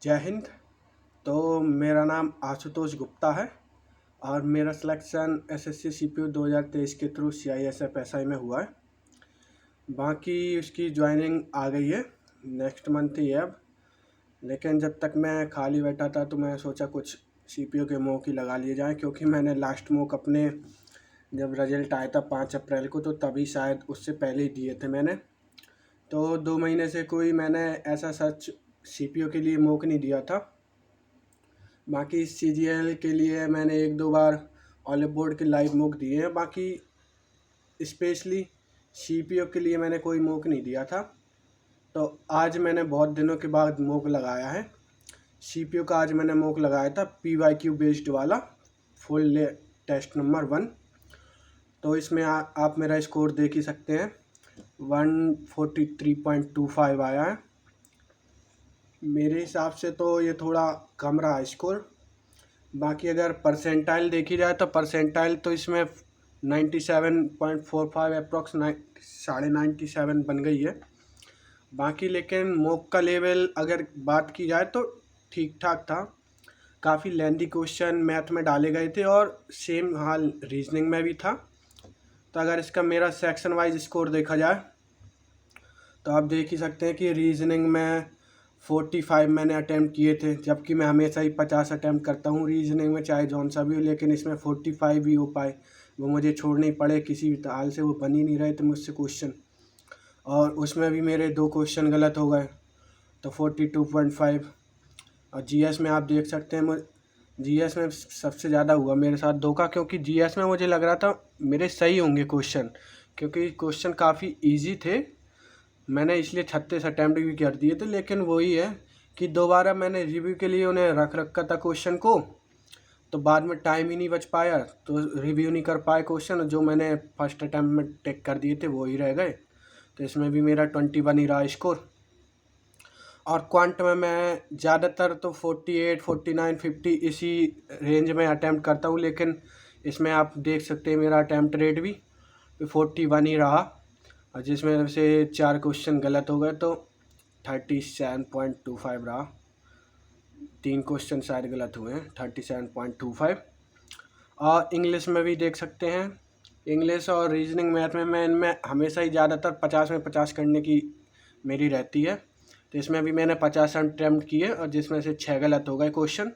जय हिंद। तो मेरा नाम आशुतोष गुप्ता है और मेरा सिलेक्शन एसएससी सीपीयू 2023 के थ्रू सीआईएसएफ एसआई में हुआ है। बाकी उसकी ज्वाइनिंग आ गई है, नेक्स्ट मंथ ही है अब। लेकिन जब तक मैं खाली बैठा था तो मैं सोचा कुछ सीपीयू के मॉक ही लगा लिए जाए, क्योंकि मैंने लास्ट मॉक अपने जब रिजल्ट आया था 5 अप्रैल को, तो तभी शायद उससे पहले ही दिए थे मैंने। तो 2 महीने से कोई मैंने ऐसा सच सीपीयू के लिए मॉक नहीं दिया था। बाकी सीजीएल के लिए मैंने 1-2 बार ऑलिव बोर्ड के लाइव मॉक दिए हैं। बाकी स्पेशली सीपीयू के लिए मैंने कोई मॉक नहीं दिया था। तो आज मैंने बहुत दिनों के बाद मॉक लगाया है सीपीयू का। आज मैंने मॉक लगाया था पीवाईक्यू बेस्ड वाला फुल टेस्ट नंबर 1। तो इसमें आप मेरा स्कोर देख ही सकते हैं, 143.25 आया है। मेरे हिसाब से तो ये थोड़ा कम रहा स्कोर। बाकी अगर परसेंटाइल देखी जाए तो परसेंटाइल तो इसमें 97.45 अप्रॉक्स 97.5 बन गई है। बाकी लेकिन मॉक का लेवल अगर बात की जाए तो ठीक ठाक था। काफ़ी लेंथी क्वेश्चन मैथ में डाले गए थे और सेम हाल रीजनिंग में भी था। तो अगर इसका मेरा सेक्शन वाइज स्कोर देखा जाए तो आप देख ही सकते हैं कि रीजनिंग में 45 मैंने अटैम्प्ट किए थे, जबकि मैं हमेशा ही 50 अटैम्प्ट करता हूँ रीजनिंग में, चाहे जौन सा भी हो। लेकिन इसमें 45 भी हो पाए, वो मुझे छोड़ने ही पड़े किसी भी हाल से, वो बन ही नहीं रहे थे मुझसे क्वेश्चन। और उसमें भी मेरे 2 क्वेश्चन गलत हो गए, तो 42.5। और जीएस में आप देख सकते हैं, जीएस में सबसे ज़्यादा हुआ मेरे साथ धोखा, क्योंकि जीएस में मुझे लग रहा था मेरे सही होंगे क्वेश्चन, क्योंकि क्वेश्चन काफ़ी ईजी थे। मैंने इसलिए 36 अटैम्प्ट भी कर दिए थे। लेकिन वही है कि दोबारा मैंने रिव्यू के लिए उन्हें रख रखा था क्वेश्चन को, तो बाद में टाइम ही नहीं बच पाया, तो रिव्यू नहीं कर पाए क्वेश्चन। जो मैंने फर्स्ट अटैम्प्ट में टेक कर दिए थे वो ही रह गए। तो इसमें भी मेरा 21 ही रहा स्कोर। और क्वांट में मैं ज़्यादातर तो 48, 49, 50 इसी रेंज में अटैम्प्ट करता हूँ। लेकिन इसमें आप देख सकते हैं मेरा अटैम्प्ट रेट भी 41 ही रहा, और जिसमें से 4 क्वेश्चन गलत हो गए, तो 37.25 रहा। 3 क्वेश्चन शायद गलत हुए हैं, 37.25। और इंग्लिश में भी देख सकते हैं, इंग्लिश और रीजनिंग मैथ में मैं इनमें हमेशा ही ज़्यादातर 50 में 50 करने की मेरी रहती है। तो इसमें भी मैंने 50 अटैम्प्ट किए और जिसमें से 6 गलत हो गए क्वेश्चन।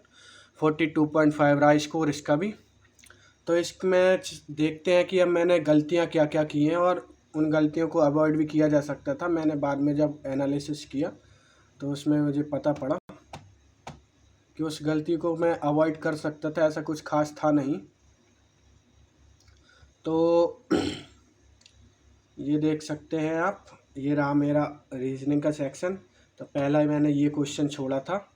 42.5 रहा स्कोर इसका भी। तो इसमें देखते हैं कि अब मैंने गलतियाँ क्या क्या की हैं और उन गलतियों को अवॉइड भी किया जा सकता था। मैंने बाद में जब एनालिसिस किया तो उसमें मुझे पता पड़ा कि उस गलती को मैं अवॉइड कर सकता था, ऐसा कुछ खास था नहीं। तो ये देख सकते हैं आप, ये रहा मेरा रीजनिंग का सेक्शन। तो पहला ही मैंने ये क्वेश्चन छोड़ा था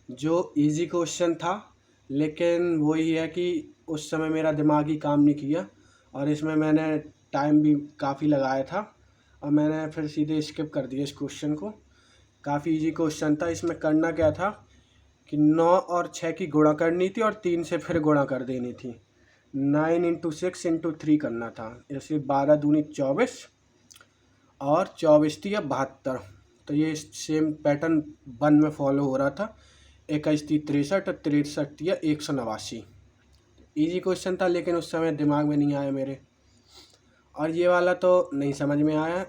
जो इजी क्वेश्चन था, लेकिन वही है कि उस समय मेरा दिमाग ही काम नहीं किया और इसमें मैंने टाइम भी काफ़ी लगाया था और मैंने फिर सीधे स्किप कर दिया इस क्वेश्चन को। काफ़ी इजी क्वेश्चन था। इसमें करना क्या था कि 9 और 6 की गुणा करनी थी और 3 से फिर गुणा कर देनी थी। 9 × 6 × 3 करना था, जैसे 12 दूनी 24 और 24 थी या 72। तो ये सेम पैटर्न 1 में फॉलो हो रहा था। 21 थी 63 और 63 थी 189। ईजी क्वेश्चन था लेकिन उस समय दिमाग में नहीं आया मेरे। और ये वाला तो नहीं समझ में आया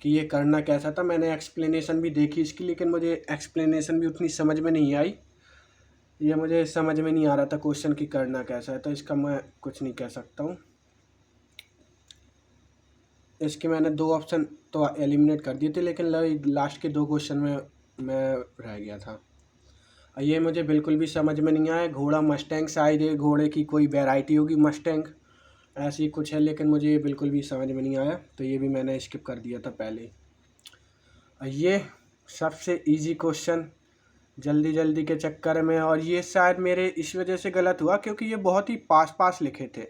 कि ये करना कैसा था। मैंने एक्सप्लेनेशन भी देखी इसकी, लेकिन मुझे एक्सप्लेनेशन भी उतनी समझ में नहीं आई। ये मुझे समझ में नहीं आ रहा था क्वेश्चन की करना कैसा है, तो इसका मैं कुछ नहीं कह सकता हूँ। इसके मैंने 2 ऑप्शन तो एलिमिनेट कर दिए थे, लेकिन लास्ट के 2 क्वेश्चन में मैं रह गया था। ये मुझे बिल्कुल भी समझ में नहीं आया। घोड़ा मस्टैंग, शायद ये घोड़े की कोई वैरायटी होगी, मस्टैंग ऐसी कुछ है, लेकिन मुझे ये बिल्कुल भी समझ में नहीं आया, तो ये भी मैंने स्किप कर दिया था पहले ही। ये सबसे इजी क्वेश्चन जल्दी जल्दी के चक्कर में, और ये शायद मेरे इस वजह से गलत हुआ क्योंकि ये बहुत ही पास पास लिखे थे।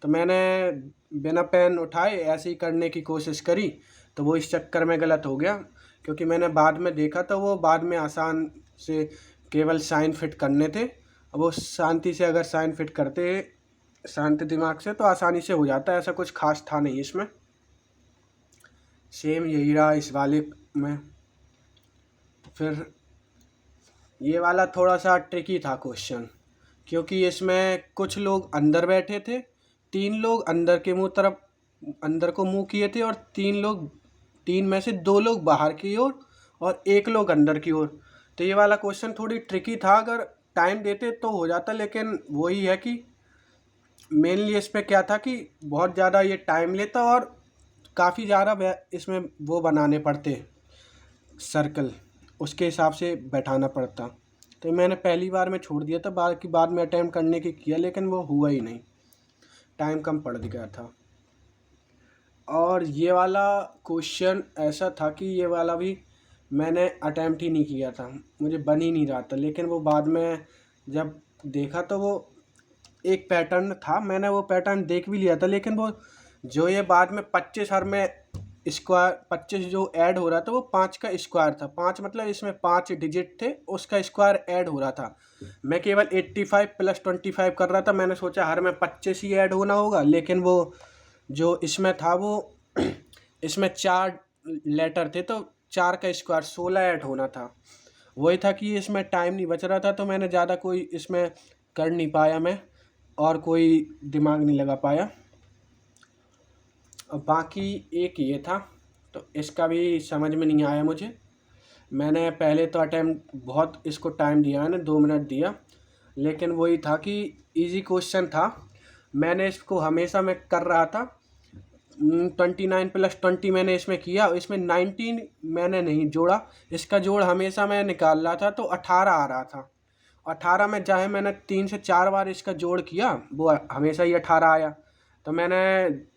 तो मैंने बिना पेन उठाए ऐसे ही करने की कोशिश करी, तो वो इस चक्कर में गलत हो गया। क्योंकि मैंने बाद में देखा तो वो बाद में आसान से केवल साइन फिट करने थे। अब वो शांति से अगर साइन फिट करते शांत दिमाग से तो आसानी से हो जाता है, ऐसा कुछ खास था नहीं इसमें। सेम यही रहा इस वाले में। फिर ये वाला थोड़ा सा ट्रिकी था क्वेश्चन, क्योंकि इसमें कुछ लोग अंदर बैठे थे, 3 लोग अंदर के मुंह तरफ अंदर को मुंह किए थे, और 3 में से 2 लोग बाहर की ओर और 1 लोग अंदर की ओर। तो ये वाला क्वेश्चन थोड़ी ट्रिकी था, अगर टाइम देते तो हो जाता, लेकिन वही है कि मेनली इस पे क्या था कि बहुत ज़्यादा ये टाइम लेता और काफ़ी ज़्यादा इसमें वो बनाने पड़ते सर्कल, उसके हिसाब से बैठाना पड़ता। तो मैंने पहली बार में छोड़ दिया था, बाद में अटैम्प्ट करने की किया, लेकिन वो हुआ ही नहीं, टाइम कम पड़ गया था। और ये वाला क्वेश्चन ऐसा था कि ये वाला भी मैंने अटैम्प्ट ही नहीं किया था, मुझे बन ही नहीं रहा था, लेकिन वो बाद में जब देखा तो वो एक पैटर्न था, मैंने वो पैटर्न देख भी लिया था, लेकिन वो जो ये बाद में 25 हर में स्क्वायर 25 जो ऐड हो रहा था वो 5 का स्क्वायर था। 5 मतलब इसमें 5 डिजिट थे, उसका स्क्वायर ऐड हो रहा था। मैं केवल 85 प्लस 25 कर रहा था, मैंने सोचा हर में 25 ही ऐड होना होगा, लेकिन वो जो इसमें था वो इसमें 4 लेटर थे, तो 4 का स्क्वायर 16 ऐड होना था। वही था कि इसमें टाइम नहीं बच रहा था, तो मैंने ज़्यादा कोई इसमें कर नहीं पाया मैं, और कोई दिमाग नहीं लगा पाया। और बाकी एक ये था, तो इसका भी समझ में नहीं आया मुझे। मैंने पहले तो अटैम्प्ट बहुत इसको टाइम दिया, मैंने 2 मिनट दिया, लेकिन वही था कि इजी क्वेश्चन था, मैंने इसको हमेशा मैं कर रहा था। 29 प्लस 20 मैंने इसमें किया, इसमें 19 मैंने नहीं जोड़ा, इसका जोड़ हमेशा मैं निकाल रहा था, तो 18 आ रहा था। 18 में चाहे मैंने 3 से 4 बार इसका जोड़ किया, वो हमेशा ही 18 आया। तो मैंने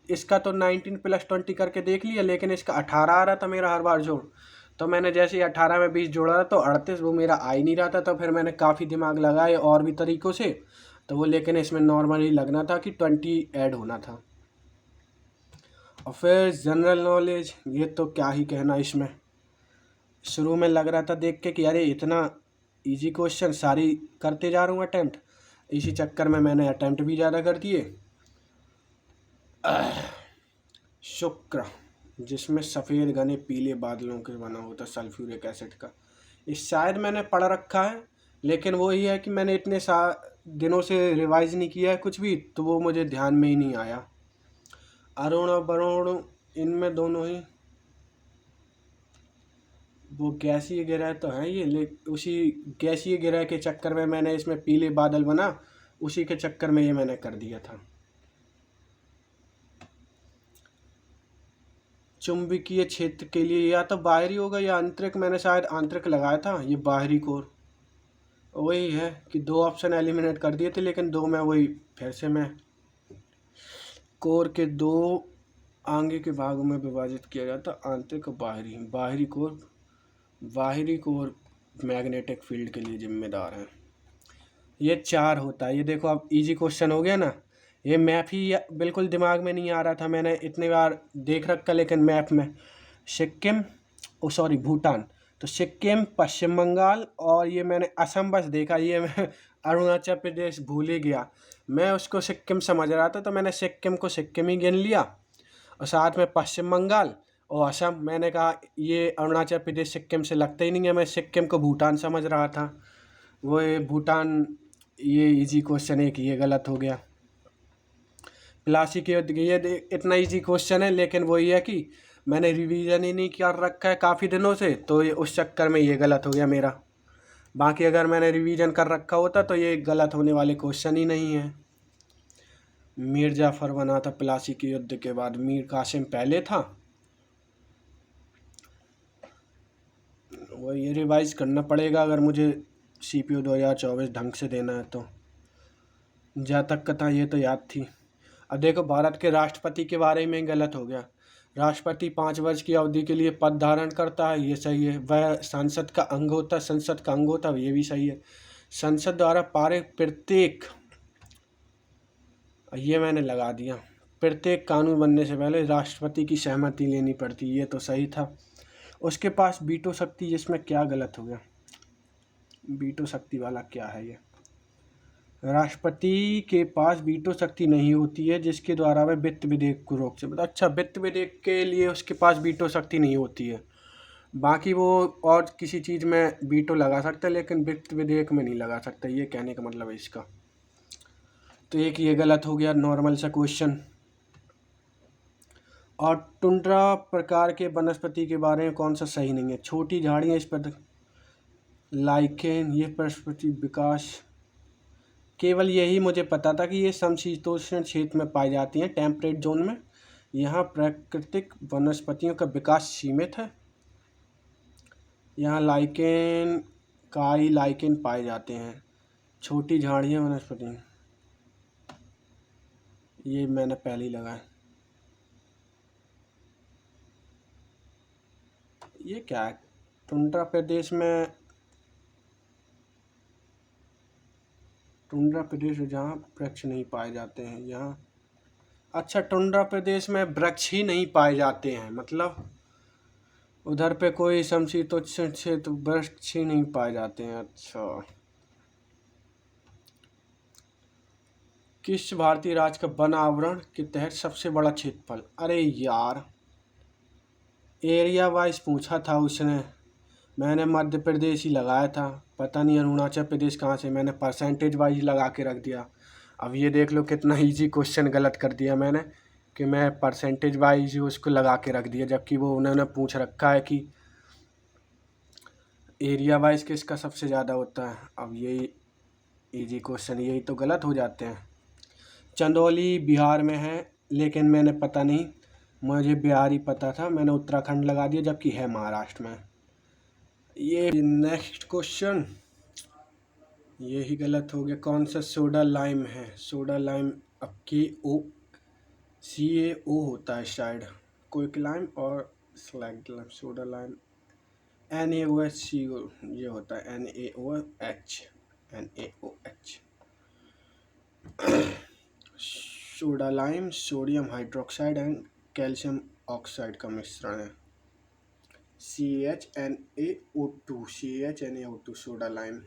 इसका तो 19 प्लस 20 करके देख लिया, लेकिन इसका 18 आ रहा था मेरा हर बार जोड़। तो मैंने जैसे ही 18 में 20 जोड़ा तो 38, वो मेरा आ ही नहीं रहा था। तो फिर मैंने काफ़ी दिमाग लगाए और भी तरीक़ों से, तो वो लेकिन इसमें नॉर्मली लगना था कि 20 ऐड होना था। और फिर जनरल नॉलेज, ये तो क्या ही कहना इसमें। शुरू में लग रहा था देख के कि अरे इतना इजी क्वेश्चन सारी करते जा रहा हूँ अटैम्प्ट, इसी चक्कर में मैंने अटैम्प्ट भी ज़्यादा कर दिए। शुक्र, जिसमें सफ़ेद घने पीले बादलों के बना होता सल्फ्यूरिक एसिड का, इस शायद मैंने पढ़ रखा है, लेकिन वो ये है कि मैंने इतने दिनों से रिवाइज नहीं किया है कुछ भी, तो वो मुझे ध्यान में ही नहीं आया। अरुण और वरुण, इनमें दोनों ही वो गैसीय गिरह तो हैं ये, उसी गैसीय गिरह के चक्कर में मैंने इसमें पीले बादल बना, उसी के चक्कर में ये मैंने कर दिया था। चुंबकीय क्षेत्र के लिए या तो बाहरी होगा या आंतरिक, मैंने शायद आंतरिक लगाया था, ये बाहरी कोर। वही है कि 2 ऑप्शन एलिमिनेट कर दिए थे, लेकिन 2 में वही फिर से मैं कोर के 2 आगे के भागों में विभाजित किया जाता, आंतरिक और बाहरी। बाहरी कोर मैग्नेटिक फील्ड के लिए जिम्मेदार है। ये 4 होता है। ये देखो अब इजी क्वेश्चन हो गया ना, ये मैप ही बिल्कुल दिमाग में नहीं आ रहा था, मैंने इतनी बार देख रखा, लेकिन मैप में सिक्किम भूटान, तो सिक्किम पश्चिम बंगाल, और ये मैंने असम बस देखा, ये मैं अरुणाचल प्रदेश भूल ही गया, मैं उसको सिक्किम समझ रहा था, तो मैंने सिक्किम को सिक्किम ही गिन लिया, और साथ में पश्चिम बंगाल और असम, मैंने कहा ये अरुणाचल प्रदेश सिक्किम से लगता ही नहीं है, मैं सिक्किम को भूटान समझ रहा था, वो ये भूटान। ये इजी क्वेश्चन है कि ये गलत हो गया। प्लासी के ये इतना इजी क्वेश्चन है, लेकिन वही है कि मैंने रिवीजन ही नहीं कर रखा है काफ़ी दिनों से, तो ये उस चक्कर में ये गलत हो गया मेरा। बाकी अगर मैंने रिवीजन कर रखा होता तो ये गलत होने वाले क्वेश्चन ही नहीं है। मीर जाफ़र बना था प्लासी के युद्ध के बाद, मीर कासिम पहले था। वो ये रिवाइज करना पड़ेगा अगर मुझे CPU 2024 ढंग से देना है तो। जहाँ तक का था ये तो याद थी। अब देखो भारत के राष्ट्रपति के बारे में गलत हो गया। राष्ट्रपति 5 वर्ष की अवधि के लिए पद धारण करता है, ये सही है। वह संसद का अंग होता है, ये भी सही है। संसद द्वारा पारित प्रत्येक, ये मैंने लगा दिया, प्रत्येक कानून बनने से पहले राष्ट्रपति की सहमति लेनी पड़ती, ये तो सही था। उसके पास वीटो शक्ति, जिसमें क्या गलत हो गया, वीटो शक्ति वाला क्या है ये। राष्ट्रपति के पास वीटो शक्ति नहीं होती है जिसके द्वारा वह वित्त विधेयक को रोक सकता। अच्छा, वित्त विधेयक के लिए उसके पास वीटो शक्ति नहीं होती है। बाकी वो और किसी चीज़ में वीटो लगा सकता है, लेकिन वित्त विधेयक में नहीं लगा सकता, ये कहने का मतलब है इसका। तो एक ये गलत हो गया, नॉर्मल सा क्वेश्चन। और टुंड्रा प्रकार के वनस्पति के बारे में कौन सा सही नहीं है? छोटी झाड़ियाँ, इस पर लाइकेन, ये वनस्पति विकास, केवल यही मुझे पता था कि ये समशीतोष्ण क्षेत्र में पाई जाती हैं, टेम्परेट जोन में। यहाँ प्राकृतिक वनस्पतियों का विकास सीमित है। यहाँ लाइकेन, काई लाइकेन पाए जाते हैं। छोटी झाड़ियाँ वनस्पति, ये मैंने पहले ही लगाया। ये क्या है? टुंड्रा प्रदेश में, टुंड्रा प्रदेश जहाँ वृक्ष नहीं पाए जाते हैं यहाँ। अच्छा, टुंड्रा प्रदेश में वृक्ष ही नहीं पाए जाते हैं, मतलब उधर पे कोई समशीतोष्ण क्षेत्र वृक्ष ही नहीं पाए जाते हैं। अच्छा, किस भारतीय राज्य का वन आवरण के तहत सबसे बड़ा क्षेत्रफल? अरे यार, एरिया वाइज पूछा था उसने, मैंने मध्य प्रदेश ही लगाया था, पता नहीं अरुणाचल प्रदेश कहाँ से, मैंने परसेंटेज वाइज लगा के रख दिया। अब ये देख लो कितना इजी क्वेश्चन गलत कर दिया मैंने, कि मैं परसेंटेज वाइज उसको लगा के रख दिया, जबकि वो उन्होंने पूछ रखा है कि एरिया वाइज किसका सबसे ज़्यादा होता है। अब यही इजी क्वेश्चन, यही तो गलत हो जाते हैं। चंदौली बिहार में है, लेकिन मैंने पता नहीं, मुझे बिहार ही पता था, मैंने उत्तराखंड लगा दिया, जबकि है महाराष्ट्र में। ये नेक्स्ट क्वेश्चन, ये ही गलत हो गया। कौन सा सोडा लाइम है? सोडा लाइम अब CaO होता है शायद, क्विक लाइम और slag lime. Soda lime NaOH, ये होता है NaOH। Soda lime sodium hydroxide and calcium oxide का मिश्रण है। CHNaO2 soda lime,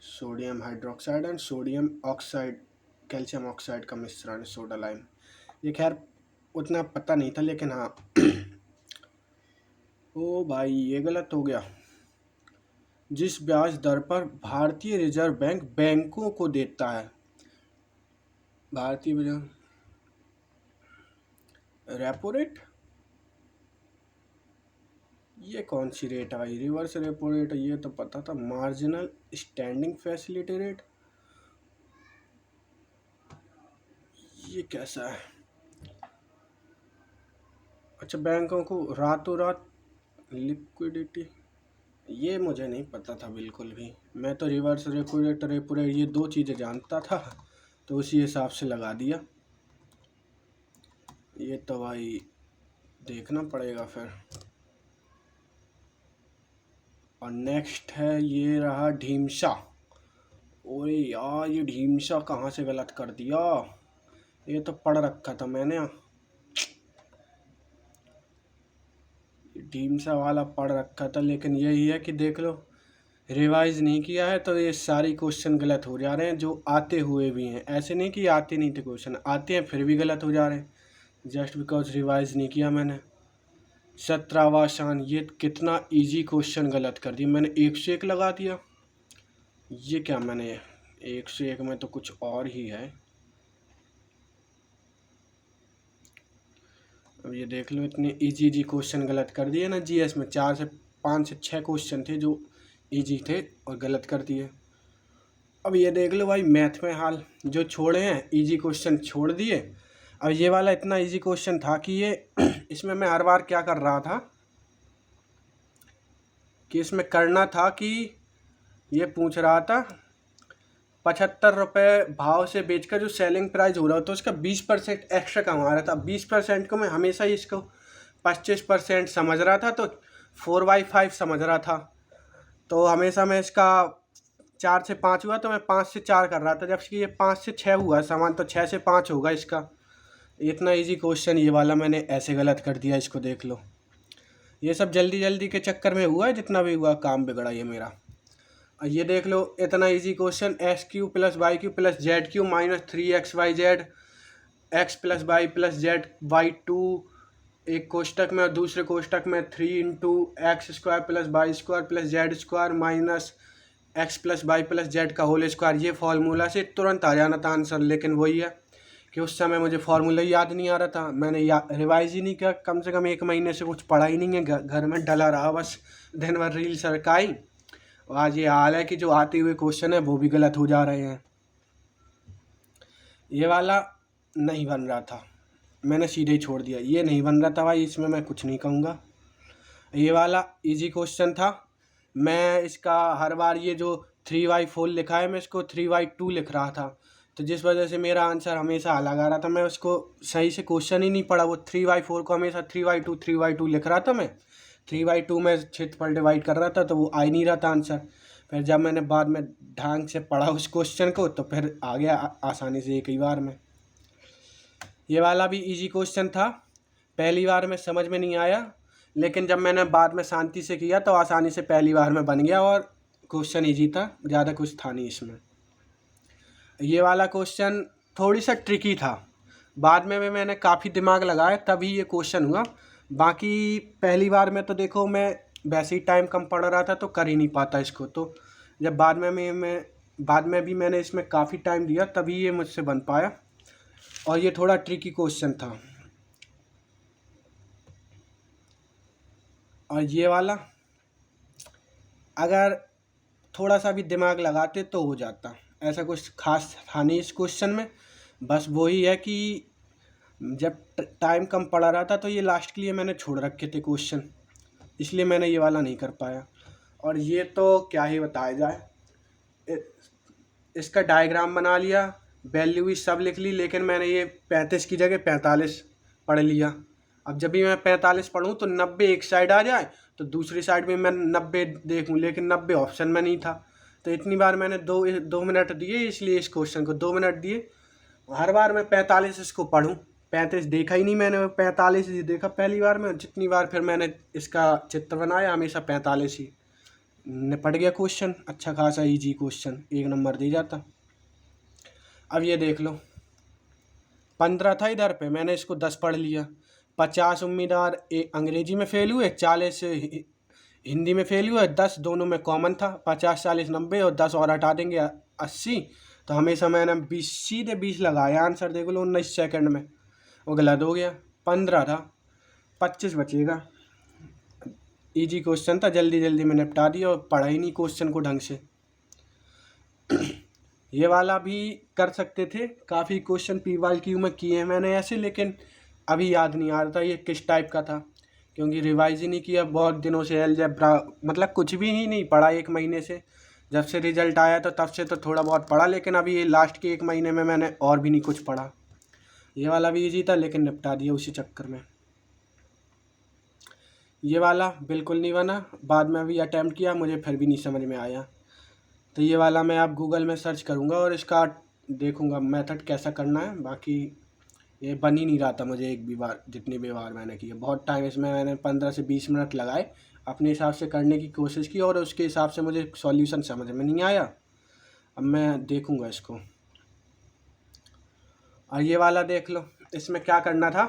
sodium hydroxide and sodium oxide, calcium oxide का मिश्रण है सोडा लाइम। ये खैर उतना पता नहीं था, लेकिन हाँ। ओ भाई, ये गलत हो गया। जिस ब्याज दर पर भारतीय रिजर्व बैंक बैंकों को देता है, भारतीय रेपो रेट, ये कौन सी रेट आई? रिवर्स रेपो रेट, ये तो पता था। मार्जिनल स्टैंडिंग फैसिलिटी रेट, ये कैसा है? अच्छा, बैंकों को रातों रात लिक्विडिटी, ये मुझे नहीं पता था बिल्कुल भी। मैं तो रिवर्स रेपो रेट, ये दो चीज़ें जानता था, तो उसी हिसाब से लगा दिया। ये तो भाई देखना पड़ेगा फिर। और नेक्स्ट है, ये रहा ढीमसा। ओए यार, ये ढीमसा कहाँ से गलत कर दिया? ये तो पढ़ रखा था मैंने, ढीमसा वाला पढ़ रखा था, लेकिन यही है कि देख लो, रिवाइज नहीं किया है, तो ये सारी क्वेश्चन गलत हो जा रहे हैं, जो आते हुए भी हैं। ऐसे नहीं कि आते नहीं थे क्वेश्चन, आते हैं फिर भी गलत हो जा रहे हैं, जस्ट बिकॉज रिवाइज नहीं किया मैंने। 17वां शान, ये कितना इजी क्वेश्चन गलत कर दिया मैंने, 101 लगा दिया। ये क्या, मैंने 101 में तो कुछ और ही है। अब ये देख लो, इतने इजी क्वेश्चन गलत कर दिए ना। जीएस में 4 से 5 से 6 क्वेश्चन थे जो इजी थे और गलत कर दिए। अब ये देख लो भाई, मैथ में हाल जो छोड़े हैं, इजी क्वेश्चन छोड़ दिए। अब ये वाला इतना इजी क्वेश्चन था कि ये इसमें मैं हर बार क्या कर रहा था कि इसमें करना था कि ये पूछ रहा था 75 रुपये भाव से बेचकर जो सेलिंग प्राइस हो रहा था उसका 20% एक्स्ट्रा कमा रहा था। 20% को मैं हमेशा ही इसको 25% समझ रहा था, तो 4/5 समझ रहा था। तो हमेशा मैं इसका 4 से 5 हुआ तो मैं 5 से 4 कर रहा था, जबकि ये 5 से 6 हुआ सामान, तो 6 से 5 होगा इसका। इतना इजी क्वेश्चन ये वाला मैंने ऐसे गलत कर दिया, इसको देख लो। ये सब जल्दी जल्दी के चक्कर में हुआ है, जितना भी हुआ काम बिगड़ा ये मेरा। ये देख लो, इतना easy question, SQ + YQ + ZQ - 3XYZ x + y + z y2 एक कोष्टक में और दूसरे कोष्टक में 3 × x² + y² + z² minus x + y + z का होल स्क्वायर, ये फार्मूला से तुरंत आ जाना था आंसर। लेकिन वही है कि उस समय मुझे फार्मूला ही याद नहीं आ रहा था, मैंने रिवाइज ही नहीं किया, कम से कम 1 महीने से कुछ पढ़ा ही नहीं है, घर में डला रहा बस, दिन भर रील सरकाई। और आज ये हाल है कि जो आते हुए क्वेश्चन है वो भी गलत हो जा रहे हैं। ये वाला नहीं बन रहा था, मैंने सीधे ही छोड़ दिया, ये नहीं बन रहा था भाई, इसमें मैं कुछ नहीं कहूँगा। ये वाला इजी क्वेश्चन था, मैं इसका हर बार ये जो 3/4 लिखा है मैं इसको 3/2 लिख रहा था, तो जिस वजह से मेरा आंसर हमेशा अलग आ रहा था। मैं उसको सही से क्वेश्चन ही नहीं पढ़ा, वो 3/4 को हमेशा 3/2 लिख रहा था मैं, 3/2 में क्षेत्रफल डिवाइड कर रहा था, तो वो आ ही नहीं रहा था आंसर। फिर जब मैंने बाद में ढंग से पढ़ा उस क्वेश्चन को तो फिर आ गया आसानी से एक ही बार में। ये वाला भी इजी क्वेश्चन था, पहली बार में समझ में नहीं आया, लेकिन जब मैंने बाद में शांति से किया तो आसानी से पहली बार में बन गया और क्वेश्चन इजी था, ज़्यादा कुछ था नहीं इसमें। ये वाला क्वेश्चन थोड़ी सा ट्रिकी था, बाद में भी मैंने काफ़ी दिमाग लगाया तभी ये क्वेश्चन हुआ, बाकी पहली बार में तो देखो मैं वैसे ही टाइम कम पड़ रहा था तो कर ही नहीं पाता इसको, तो जब बाद में भी मैंने इसमें काफ़ी टाइम दिया तभी ये मुझसे बन पाया, और ये थोड़ा ट्रिकी क्वेश्चन था। और ये वाला अगर थोड़ा सा भी दिमाग लगाते तो हो जाता, ऐसा कुछ खास था नहीं इस क्वेश्चन में, बस वही है कि जब टाइम कम पड़ा रहा था तो ये लास्ट के लिए मैंने छोड़ रखे थे क्वेश्चन, इसलिए मैंने ये वाला नहीं कर पाया। और ये तो क्या ही बताया जाए, इसका डायग्राम बना लिया, वैल्यू भी सब लिख ली, लेकिन मैंने ये 35 की जगह 45 पढ़ लिया। अब जब भी मैं 45 पढ़ूँ तो 90 एक साइड आ जाए तो दूसरी साइड में मैं 90 देखूँ, लेकिन 90 ऑप्शन में नहीं था, तो इतनी बार मैंने 2 मिनट दिए, इसलिए इस क्वेश्चन को 2 मिनट दिए। हर बार मैं 45 इसको पढ़ूँ, 35 देखा ही नहीं मैंने, 45 ही देखा पहली बार में, जितनी बार फिर मैंने इसका चित्र बनाया हमेशा 45 ही निपट गया क्वेश्चन, अच्छा खासा इजी क्वेश्चन, 1 नंबर दे जाता। अब ये देख लो, 15 था इधर पे, मैंने इसको 10 पढ़ लिया, 50 उम्मीदवार अंग्रेजी में फेल हुए, 40 हिंदी में फेल हुए, 10 दोनों में कॉमन था, 50 40 90 और 10 और हटा देंगे 80, तो हमेशा मैंने 20 सीधे 20 लगाया आंसर, देख लो 19 सेकंड में, वो गलत हो गया। 15 था, 25 बचेगा, इजी क्वेश्चन था, जल्दी जल्दी में निपटा दिया और पढ़ा ही नहीं क्वेश्चन को ढंग से। ये वाला भी कर सकते थे, काफ़ी क्वेश्चन PYQ में किए हैं मैंने ऐसे, लेकिन अभी याद नहीं आ रहा था ये किस टाइप का था, क्योंकि रिवाइज ही नहीं किया बहुत दिनों से, अलजेब्रा मतलब कुछ भी ही नहीं पढ़ा 1 महीने से, जब से रिजल्ट आया तो तब से तो थोड़ा बहुत पढ़ा, लेकिन अभी ये लास्ट के 1 महीने में मैंने और भी नहीं कुछ पढ़ा। ये वाला भी ईजी था लेकिन निपटा दिया उसी चक्कर में। ये वाला बिल्कुल नहीं बना, बाद में भी अटैम्प्ट किया, मुझे फिर भी नहीं समझ में आया, तो ये वाला मैं आप गूगल में सर्च करूँगा और इसका देखूँगा मेथड कैसा करना है, बाकी ये बन ही नहीं रहा था मुझे एक भी बार, जितनी भी बार मैंने किया, बहुत टाइम इसमें मैंने 15 से 20 मिनट लगाए, अपने हिसाब से करने की कोशिश की और उसके हिसाब से मुझे सॉल्यूशन समझ में नहीं आया। अब मैं देखूँगा इसको। और ये वाला देख लो, इसमें क्या करना था,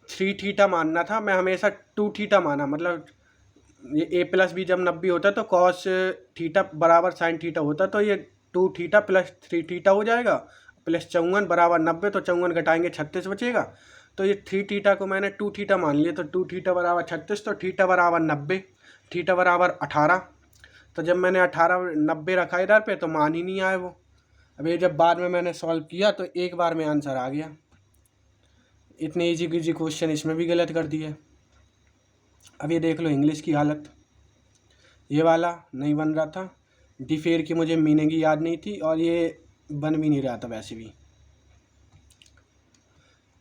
3 थीटा मानना था, मैं हमेशा 2 थीटा माना, मतलब ये a+b जब 90 होता तो cos थीटा बराबर sin थीटा होता, तो ये 2 थीटा + 3 थीटा हो जाएगा, प्लस 54 बराबर 90, तो 54 घटाएंगे 36 बचेगा, तो ये 3 थीटा को मैंने 2 थीटा मान लिया, तो 2 थीटा बराबर 36, तो थीटा बराबर 90, थीटा बराबर 18, तो जब मैंने 18 90 रखा इधर पे तो मान ही नहीं आए वो। अब ये जब बाद में मैंने सॉल्व किया तो एक बार में आंसर आ गया, इतने इजी क्वेश्चन इसमें भी गलत कर दिए। अब ये देख लो इंग्लिश की हालत, ये वाला नहीं बन रहा था, डिफेयर की मुझे मीनिंग ही याद नहीं थी और ये बन भी नहीं रहा था वैसे भी।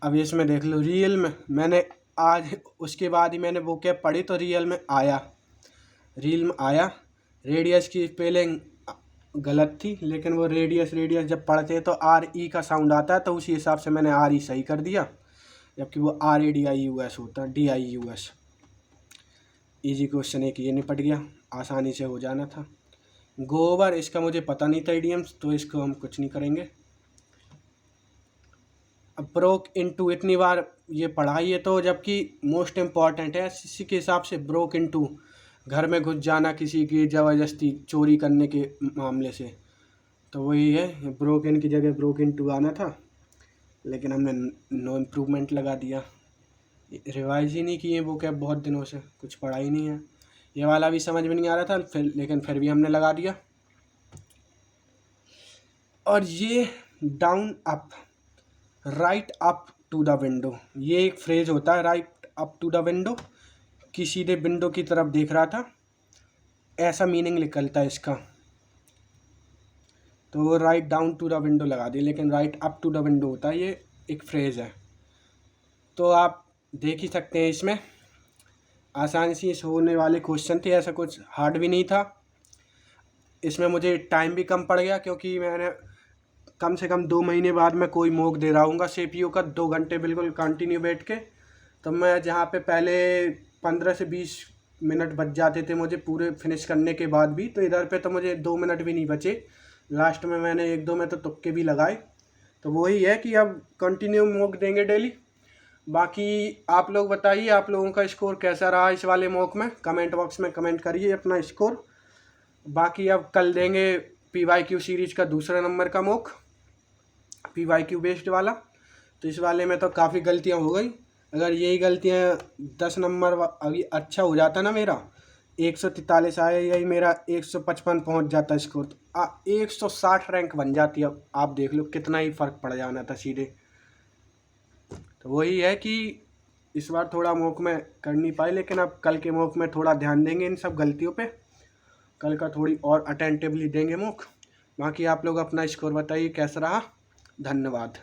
अब इसमें देख लो रियल में, मैंने आज उसके बाद ही मैंने वो क्या पढ़ी तो रियल में आया, रेडियस की स्पेलिंग गलत थी, लेकिन वो रेडियस जब पढ़ते हैं तो RE का साउंड आता है, तो उसी हिसाब से मैंने RE सही कर दिया, जबकि वो RADIUS होता है, DIUS। इजी क्वेश्चन एक ये निपट गया, आसानी से हो जाना था। गोबर, इसका मुझे पता नहीं था इडियम्स, तो इसको हम कुछ नहीं करेंगे। अब ब्रोक इनटू इतनी बार ये पढ़ा ही है, तो जबकि मोस्ट इम्पॉर्टेंट है इसी के हिसाब से। ब्रोक इनटू घर में घुस जाना किसी की ज़बरदस्ती चोरी करने के मामले से, तो वही है, ब्रोक इन की जगह ब्रोक इनटू आना था, लेकिन हमने नो इम्प्रूवमेंट लगा दिया। रिवाइज ही नहीं किए वो कैब, बहुत दिनों से कुछ पढ़ा ही नहीं है। ये वाला भी समझ में नहीं आ रहा था लेकिन फिर भी हमने लगा दिया। और ये down up, right up to the window, ये एक फ्रेज होता है, right up to the window, कि सीधे विंडो की तरफ देख रहा था, ऐसा मीनिंग निकलता है इसका। तो वो right down to the window लगा दिया, लेकिन right up to the window होता है, ये एक फ्रेज है। तो आप देख ही सकते हैं, इसमें आसानी से होने वाले क्वेश्चन थे, ऐसा कुछ हार्ड भी नहीं था। इसमें मुझे टाइम भी कम पड़ गया, क्योंकि मैंने कम से कम 2 महीने बाद मैं कोई मॉक दे रहा हूँ CPU का, 2 घंटे बिल्कुल कंटिन्यू बैठ के। तो मैं जहाँ पे पहले 15 से 20 मिनट बच जाते थे मुझे पूरे फिनिश करने के बाद भी, तो इधर पे तो मुझे 2 मिनट भी नहीं बचे। लास्ट में मैंने 1-2 में तो तुक्के भी लगाए। तो वही है कि अब कंटिन्यू मॉक देंगे डेली। बाकी आप लोग बताइए, आप लोगों का स्कोर कैसा रहा इस वाले मॉक में, कमेंट बॉक्स में कमेंट करिए अपना स्कोर। बाकी अब कल देंगे PYQ सीरीज का दूसरा नंबर का मॉक, PYQ बेस्ड वाला। तो इस वाले में तो काफ़ी गलतियां हो गई। अगर यही गलतियां 10 नंबर अभी अच्छा हो जाता ना, मेरा 143 आया, यही मेरा 155 पहुंच जाता स्कोर, तो 160 रैंक बन जाती। अब आप देख लो कितना ही फ़र्क पड़ जाना था सीधे। तो वही है कि इस बार थोड़ा मॉक में कर नहीं पाए, लेकिन अब कल के मॉक में थोड़ा ध्यान देंगे इन सब गलतियों पे। कल का थोड़ी और अटेंटिवली देंगे मॉक। बाकी आप लोग अपना स्कोर बताइए कैसा रहा। धन्यवाद।